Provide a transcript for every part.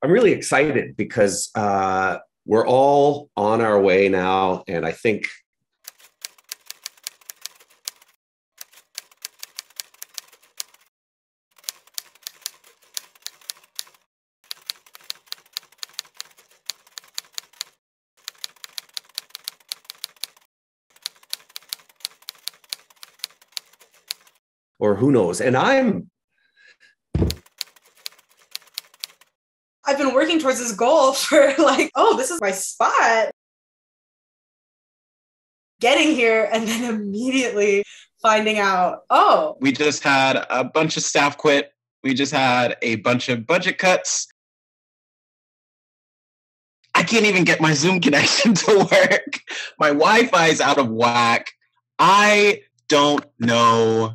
I'm really excited because we're all on our way now. And I think or who knows. And I've been working towards this goal for like, oh, this is my spot. Getting here and then immediately finding out, oh. We just had a bunch of staff quit. We just had a bunch of budget cuts. I can't even get my Zoom connection to work. My Wi-Fi is out of whack. I don't know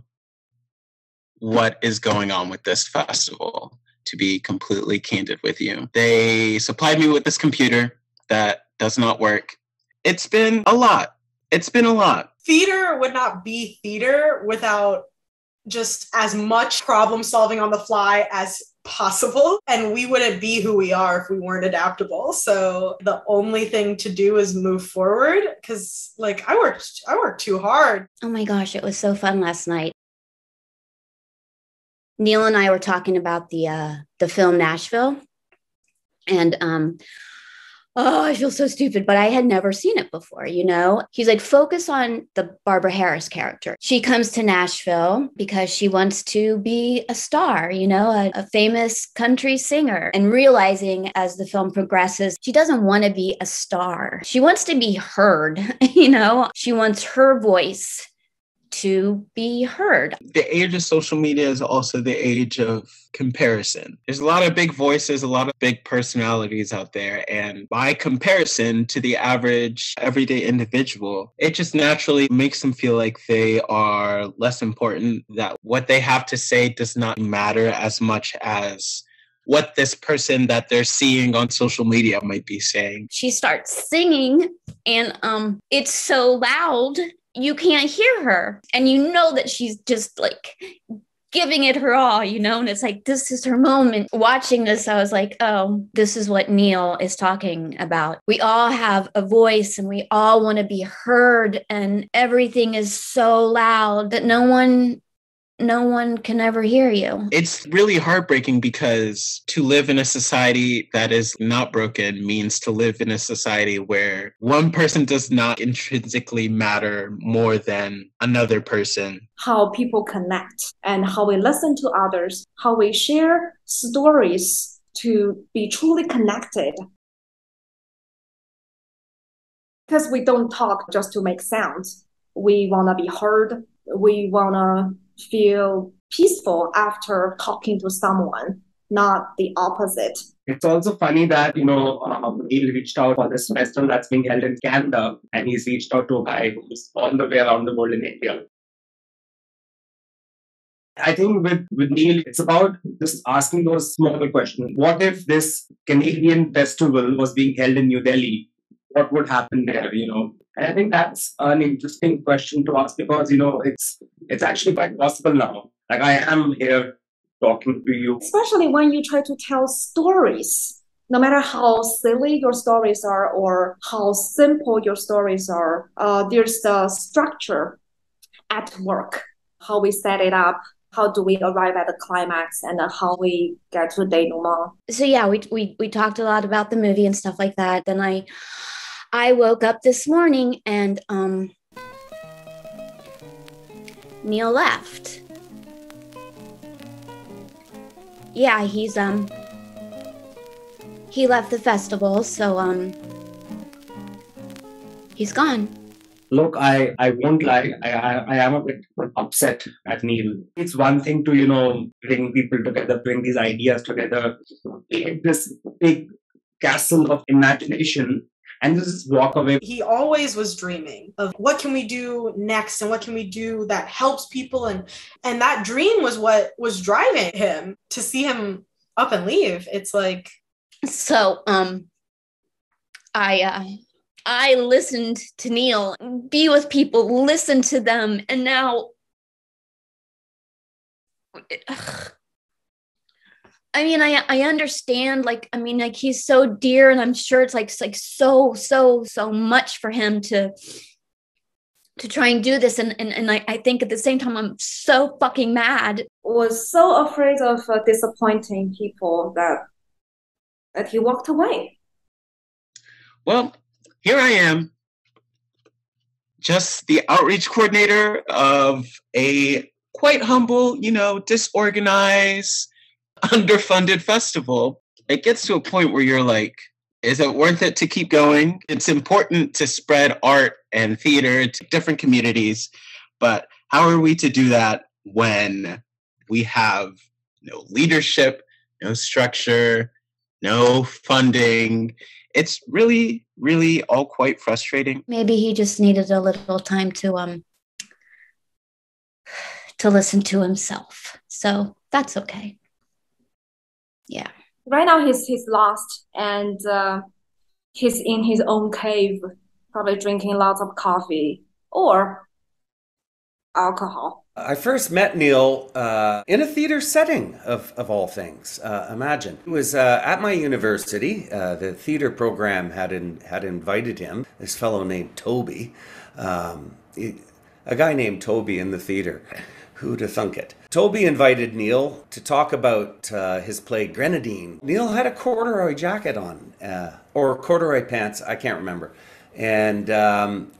what is going on with this festival, to be completely candid with you. They supplied me with this computer that does not work. It's been a lot. Theater would not be theater without just as much problem solving on the fly as possible. And we wouldn't be who we are if we weren't adaptable. So the only thing to do is move forward because like I worked too hard. Oh my gosh, it was so fun last night. Neil and I were talking about the film Nashville, and I feel so stupid, but I had never seen it before, you know? He's like, focus on the Barbara Harris character. She comes to Nashville because she wants to be a star, you know, a famous country singer, and realizing as the film progresses, she doesn't want to be a star. She wants to be heard, you know? She wants her voice to be heard. The age of social media is also the age of comparison. There's a lot of big voices, a lot of big personalities out there. And by comparison to the average everyday individual, it just naturally makes them feel like they are less important, that what they have to say does not matter as much as what this person that they're seeing on social media might be saying. She starts singing and it's so loud you can't hear her. And you know that she's just like giving it her all, you know, and it's like, this is her moment. Watching this, I was like, oh, this is what Neil is talking about. We all have a voice and we all want to be heard, and everything is so loud that no one can ever hear you. It's really heartbreaking because to live in a society that is not broken means to live in a society where one person does not intrinsically matter more than another person. How people connect and how we listen to others, how we share stories to be truly connected. Because we don't talk just to make sounds. We want to be heard. We want to feel peaceful after talking to someone, not the opposite. It's also funny that, he reached out for this festival that's being held in Canada, and he's reached out to a guy who's all the way around the world in India. I think with Neil, it's about just asking those smaller questions. What if this Canadian festival was being held in New Delhi? What would happen there, And I think that's an interesting question to ask because, it's actually quite possible now. Like I am here talking to you. Especially when you try to tell stories, no matter how silly your stories are or how simple your stories are, there's the structure at work, how we set it up, how do we arrive at the climax, and how we get to denouement. So yeah, we talked a lot about the movie and stuff like that. Then I woke up this morning and Neil left. Yeah, he left the festival, so he's gone. Look, I won't lie. I am a bit upset at Neil. It's one thing to, bring people together, bring these ideas together, create this big castle of imagination, and just walk away. He always was dreaming of what can we do next and what can we do that helps people. And that dream was what was driving him. To see him up and leave, it's like. So I listened to Neil be with people, listen to them, and now I mean, I understand, like, I mean, like, he's so dear, and I'm sure it's like so much for him to try and do this. And I think at the same time, I'm so fucking mad. Was so afraid of disappointing people that he walked away. Well, here I am, just the outreach coordinator of a quite humble, disorganized, underfunded festival. It gets to a point where you're like, is it worth it to keep going? It's important to spread art and theater to different communities, but how are we to do that when we have no leadership, no structure, no funding? It's really, really all quite frustrating. Maybe he just needed a little time to listen to himself. So that's okay. Yeah. Right now he's lost, and he's in his own cave, probably drinking lots of coffee or alcohol. I first met Neil in a theater setting, of all things. Imagine. It was at my university. The theater program had invited him, this fellow named Toby, a guy named Toby in the theater. Who'd have thunk it? Toby invited Neil to talk about his play Grenadine. Neil had a corduroy jacket on, or corduroy pants, I can't remember, and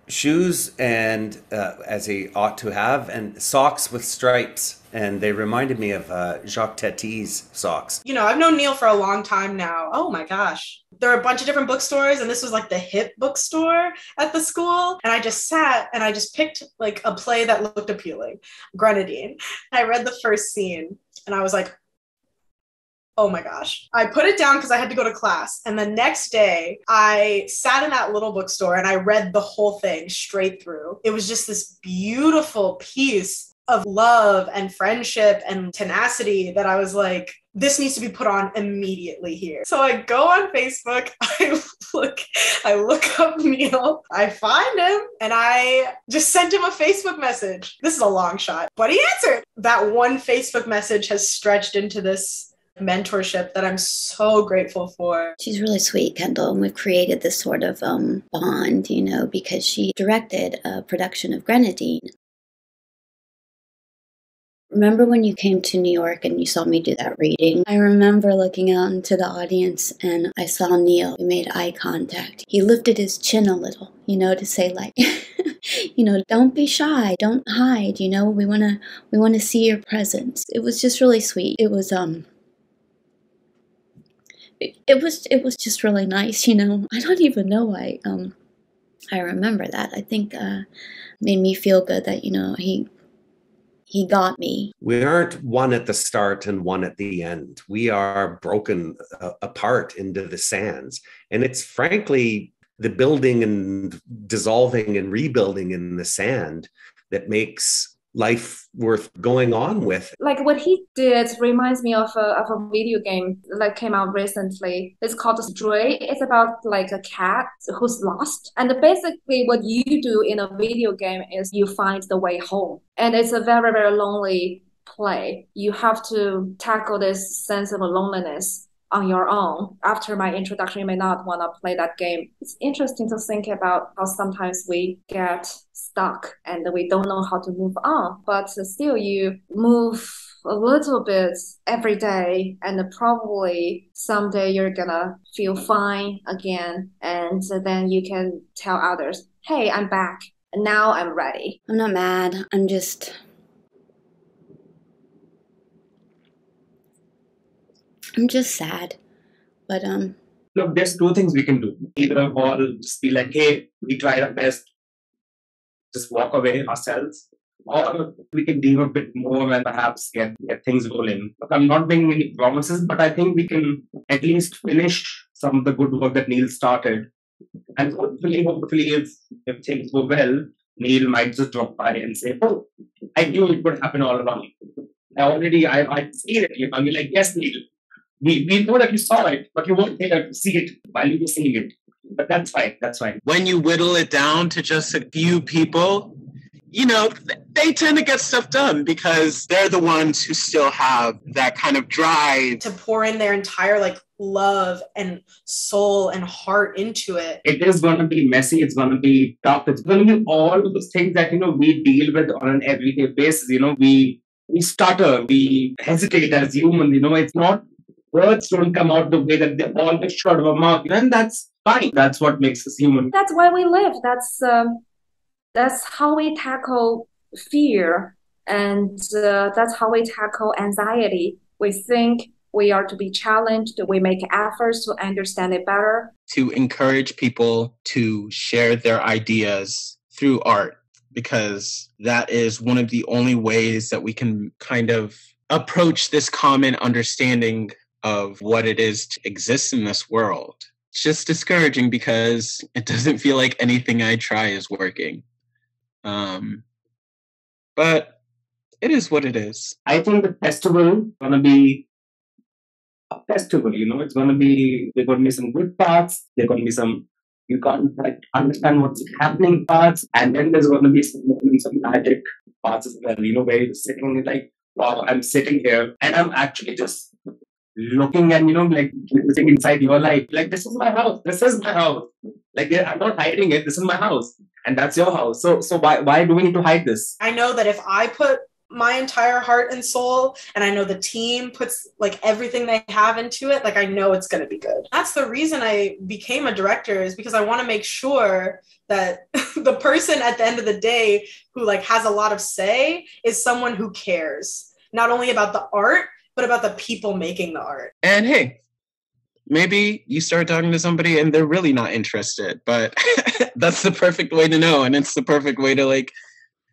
shoes, and as he ought to have, and socks with stripes. And they reminded me of Jacques Tati's socks. I've known Neil for a long time now. Oh my gosh. There are a bunch of different bookstores, and this was like the hip bookstore at the school. And I just sat and I just picked like a play that looked appealing, Grenadine. I read the first scene and I was like, oh my gosh. I put it down because I had to go to class. And the next day I sat in that little bookstore and I read the whole thing straight through. It was just this beautiful piece of love and friendship and tenacity that I was like, this needs to be put on immediately here. So I go on Facebook, I look up Neil, I find him, and I just sent him a Facebook message. This is a long shot, but he answered. That one Facebook message has stretched into this mentorship that I'm so grateful for. She's really sweet, Kendall, and we've created this sort of bond, because she directed a production of Grenadine. Remember when you came to New York and you saw me do that reading? I remember looking out into the audience and I saw Neil. We made eye contact. He lifted his chin a little, to say like, don't be shy, don't hide, we want to see your presence. It was just really sweet. It was it was just really nice, I don't even know why I remember that. I think made me feel good that, he got me. We aren't one at the start and one at the end. We are broken apart into the sands. And it's frankly the building and dissolving and rebuilding in the sand that makes life worth going on with. Like what he did reminds me of a video game that came out recently. It's called Stray. It's about like a cat who's lost. And basically what you do in a video game is you find the way home. And it's a very, very lonely play. You have to tackle this sense of loneliness on your own. After my introduction, you may not want to play that game. It's interesting to think about how sometimes we get stuck and we don't know how to move on, but still you move a little bit every day, and probably someday you're gonna feel fine again, and then you can tell others, hey, I'm back, and now I'm ready. I'm not mad. I'm just sad. But look, there's two things we can do. Either all just be like, hey, we tried our best, just walk away ourselves, or we can dig a bit more and perhaps get things rolling. Look, I'm not making any promises, but I think we can at least finish some of the good work that Neil started. And hopefully if things go well, Neil might just drop by and say, oh, I knew it would happen all along. I'd seen it. I'll be like, yes, Neil. We know that you saw it, but you weren't there to see it while you were seeing it. But that's fine. That's fine. When you whittle it down to just a few people, they tend to get stuff done because they're the ones who still have that kind of drive to pour in their entire like love and soul and heart into it. It is going to be messy. It's going to be tough. It's going to be all of those things that, we deal with on an everyday basis. We stutter, we hesitate as humans. It's not, words don't come out the way that they always should of a mouth. And that's fine. That's what makes us human. That's why we live. That's how we tackle fear, and that's how we tackle anxiety. We think we are to be challenged. We make efforts to understand it better. To encourage people to share their ideas through art, because that is one of the only ways that we can kind of approach this common understanding of what it is to exist in this world. It's just discouraging because it doesn't feel like anything I try is working. But it is what it is. I think the festival is going to be a festival, it's going to be, there are going to be some good parts, there are going to be some, you can't understand what's happening parts, and then there's going to be some magic parts as well, where you're sitting like, wow, I'm sitting here and I'm actually just looking and, sitting inside your life. Like, this is my house. This is my house. Like, I'm not hiding it. This is my house. And that's your house. So why do we need to hide this? I know that if I put my entire heart and soul, and I know the team puts like everything they have into it, like I know it's going to be good. That's the reason I became a director, is because I want to make sure that the person at the end of the day who like has a lot of say is someone who cares, not only about the art, but about the people making the art. And hey, maybe you start talking to somebody and they're really not interested, but that's the perfect way to know. And it's the perfect way to like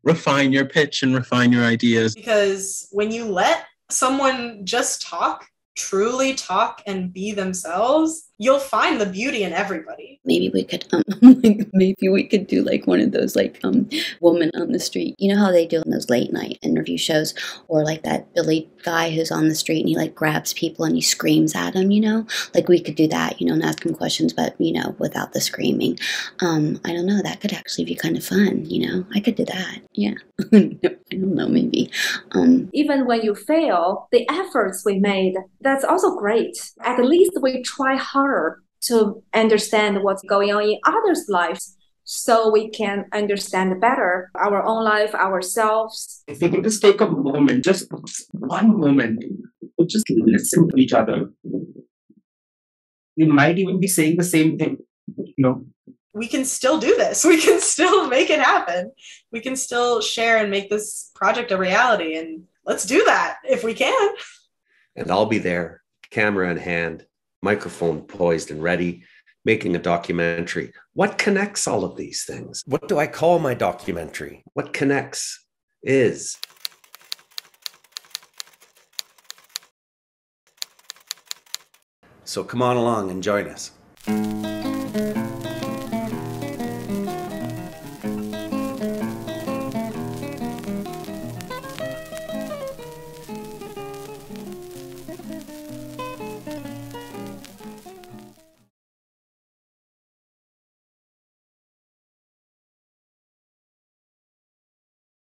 refine your pitch and refine your ideas. Because when you let someone just truly talk and be themselves, you'll find the beauty in everybody. Maybe we could do like one of those like woman on the street. You know how they do in those late night interview shows, or like that Billy guy who's on the street and he like grabs people and he screams at them, like we could do that, and ask him questions, but without the screaming. I don't know, that could actually be kind of fun. I could do that. Yeah. I don't know, maybe. Even when you fail, the efforts we made, that's also great. At least we try harder to understand what's going on in others' lives, so we can understand better our own life, ourselves. If we can just take a moment, just one moment, to just listen to each other, we might even be saying the same thing, We can still do this. We can still make it happen. We can still share and make this project a reality. And let's do that if we can. And I'll be there, camera in hand, microphone poised and ready, making a documentary. What connects all of these things? What do I call my documentary? What connects is... So come on along and join us.